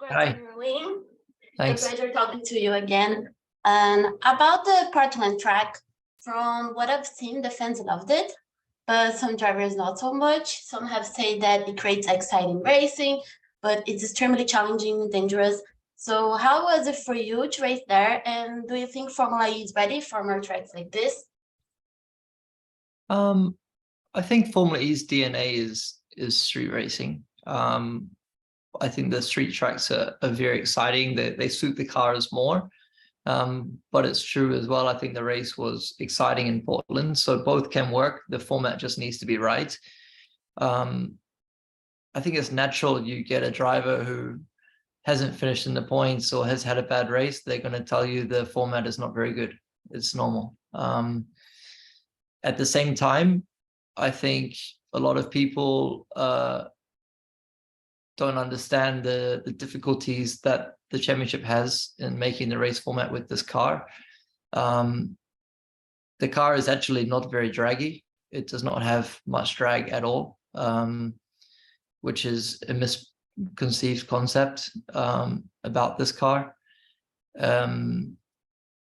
Hi, on your win. It's a thanks. pleasure talking to you again. And about the Portland track, from what I've seen, the fans loved it, but some drivers not so much. Some have said that it creates exciting racing, but it's extremely challenging and dangerous. So how was it for you to race there? And do you think Formula E is ready for more tracks like this? Um, I think Formula E's DNA is street racing. I think the street tracks are very exciting. They suit the cars more. But it's true as well. I think the race was exciting in Portland, so both can work. The format just needs to be right. I think it's natural you get a driver who hasn't finished in the points or has had a bad race. They're going to tell you the format is not very good. It's normal. At the same time, I think a lot of people don't understand the difficulties that the championship has in making the race format with this car. The car is actually not very draggy. It does not have much drag at all, which is a misconceived concept about this car. And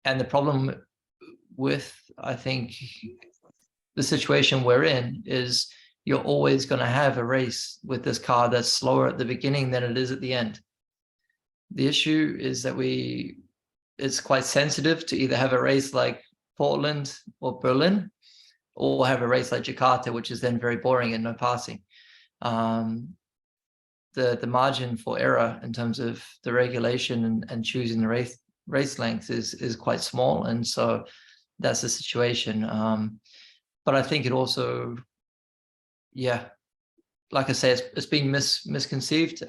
the problem with, I think, the situation we're in is you're always going to have a race with this car that's slower at the beginning than it is at the end. The issue is that it's quite sensitive to either have a race like Portland or Berlin, or have a race like Jakarta, which is then very boring and no passing. The margin for error in terms of the regulation and choosing the race length is quite small, and so that's the situation. But I think it also, yeah, like I say, it's been misconceived,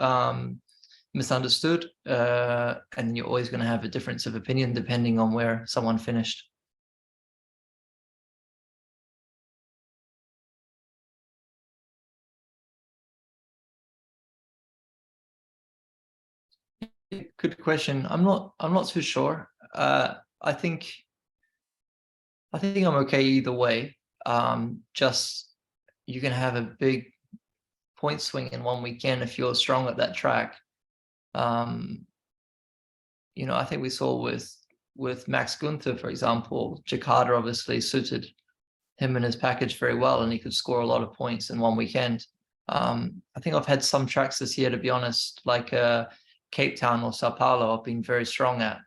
misunderstood, and you're always going to have a difference of opinion depending on where someone finished. Good question. I'm not too sure. I think I'm okay either way. Just you can have a big point swing in one weekend if you're strong at that track. You know, I think we saw with Max Gunther, for example, Jakarta obviously suited him and his package very well, and he could score a lot of points in one weekend. I think I've had some tracks this year, to be honest, like Cape Town or Sao Paulo, I've been very strong at.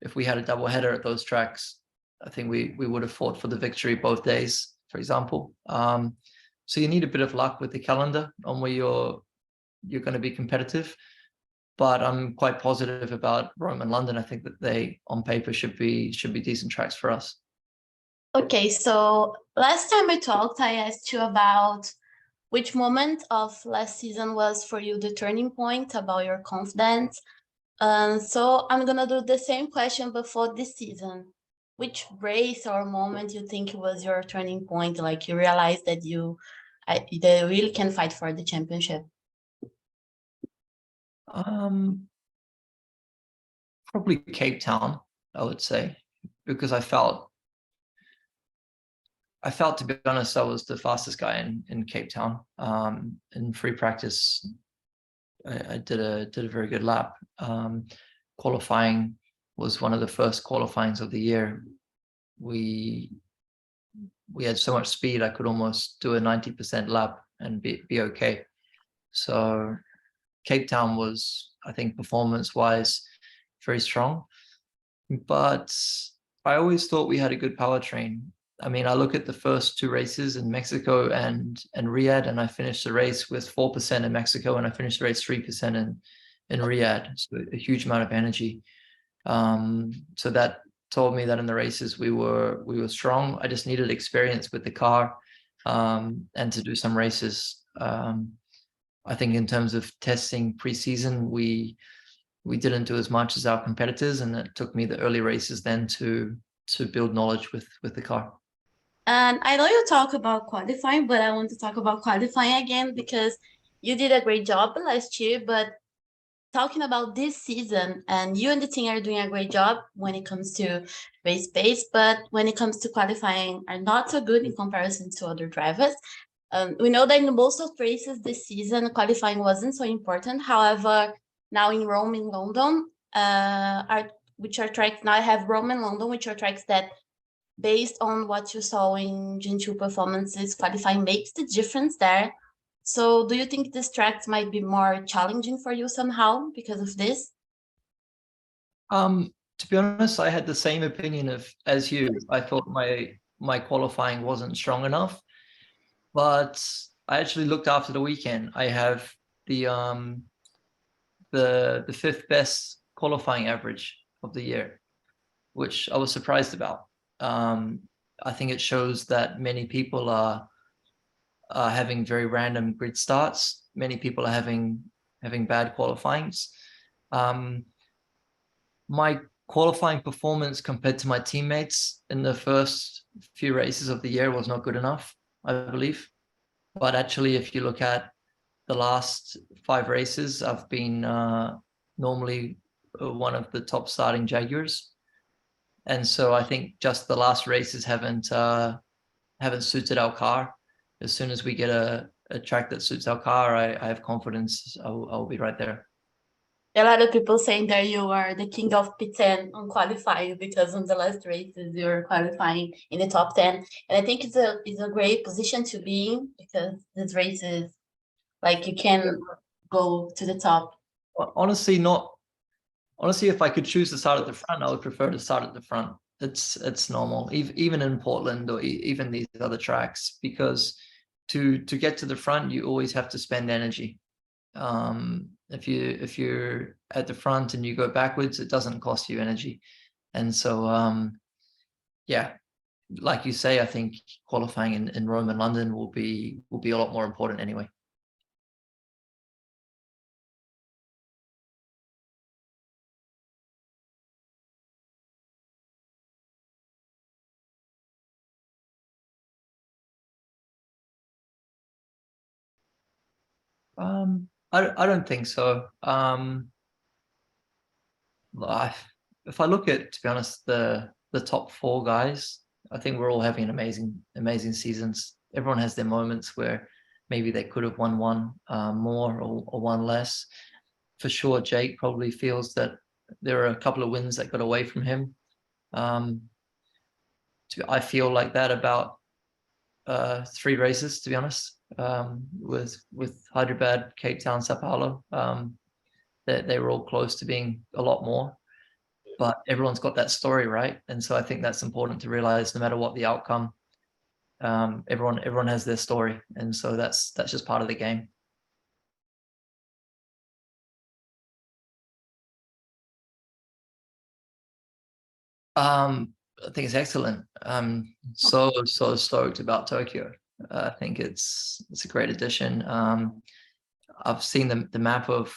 If we had a double header at those tracks, I think we would have fought for the victory both days, for example. So you need a bit of luck with the calendar on where you're going to be competitive. But I'm quite positive about Rome and London. I think that they, on paper, should be decent tracks for us. Okay, so last time we talked, I asked you about which moment of last season was for you the turning point about your confidence. So I'm gonna do the same question before this season. Which race or moment you think was your turning point, like you realized that they really can fight for the championship? Probably Cape Town, I would say, because I felt, to be honest, I was the fastest guy in Cape Town. In free practice, I did a very good lap. Qualifying was one of the first qualifyings of the year. We had so much speed, I could almost do a 90% lap and be okay. So Cape Town was, I think, performance-wise, very strong. But I always thought we had a good powertrain. I mean, I look at the first two races in Mexico and Riyadh, and I finished the race with 4% in Mexico, and I finished the race 3% in Riyadh. So a huge amount of energy. So that told me that in the races we were strong. I just needed experience with the car and to do some races. I think in terms of testing pre-season, we didn't do as much as our competitors, and it took me the early races then to build knowledge with the car. And I know you talk about qualifying, but I want to talk about qualifying again because you did a great job last year, but talking about this season, and you and the team are doing a great job when it comes to race pace, but when it comes to qualifying are not so good in comparison to other drivers. We know that in most of races this season, qualifying wasn't so important. However, now in Rome and London, which are tracks, now I have Rome and London, which are tracks that, based on what you saw in Gen2 performances, qualifying makes the difference there. So do you think these tracks might be more challenging for you somehow because of this? To be honest, I had the same opinion as you. I thought my qualifying wasn't strong enough, but I actually looked after the weekend. I have the fifth best qualifying average of the year, which I was surprised about. I think it shows that many people are having very random grid starts. Many people are having bad qualifyings. My qualifying performance compared to my teammates in the first few races of the year was not good enough, I believe. But actually, if you look at the last 5 races, I've been normally one of the top starting Jaguars. And so I think just the last races haven't suited our car. As soon as we get a track that suits our car, I have confidence I'll be right there. A lot of people saying that you are the king of P10 on qualifying, because on the last races you're qualifying in the top 10. And I think it's a great position to be in, because these races, like, you can go to the top. Honestly, if I could choose to start at the front, I would prefer to start at the front. It's normal, even in Portland or even these other tracks, because to get to the front, you always have to spend energy. If you're at the front and you go backwards, it doesn't cost you energy. And so yeah, like you say, I think qualifying in Rome and London will be a lot more important anyway. I don't think so. If I look at, to be honest, the top 4 guys, I think we're all having amazing seasons. Everyone has their moments where maybe they could have won one more or one less. For sure, Jake probably feels that there are a couple of wins that got away from him. I feel like that about 3 races, to be honest, with Hyderabad, Cape Town, São Paulo. They were all close to being a lot more, but everyone's got that story, right? And so I think that's important to realize. No matter what the outcome, everyone has their story, and so that's just part of the game. I think it's excellent. I'm so stoked about Tokyo. I think it's a great addition. I've seen the map of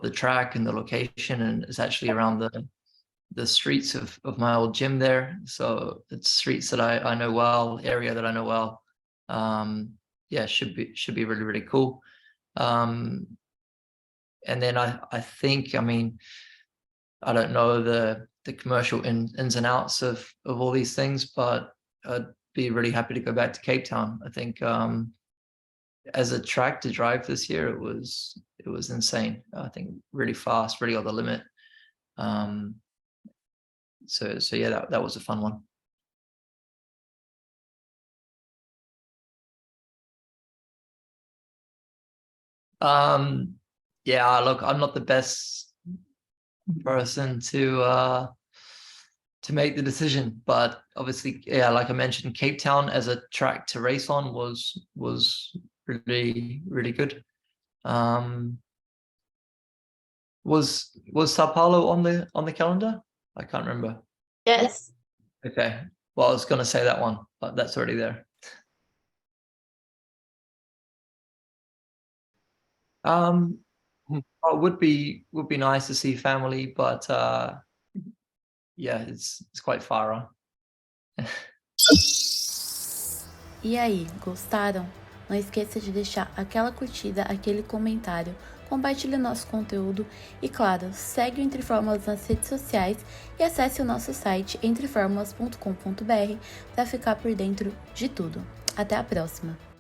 the track and the location, and it's actually around the streets of my old gym there. So it's streets that I know well, area that I know well. Yeah, should be really cool. And then I think, I mean, I don't know the commercial ins and outs of all these things, but I'd be really happy to go back to Cape Town. I think as a track to drive this year, it was insane. I think really fast, really on the limit. So yeah, that was a fun one. Yeah, look, I'm not the best person to make the decision, but obviously, yeah, like I mentioned, Cape Town as a track to race on was really good. Was Sao Paulo on the calendar? I can't remember. Yes. Okay, well, I was gonna say that one, but that's already there. It would be nice to see family, but yeah, it's quite far on. E aí, gostaram? Não esqueça de deixar aquela curtida, aquele comentário, compartilhe nosso conteúdo e, claro, segue o Entre Fórmulas nas redes sociais e acesse o nosso site entreformulas.com.br para ficar por dentro de tudo. Até a próxima!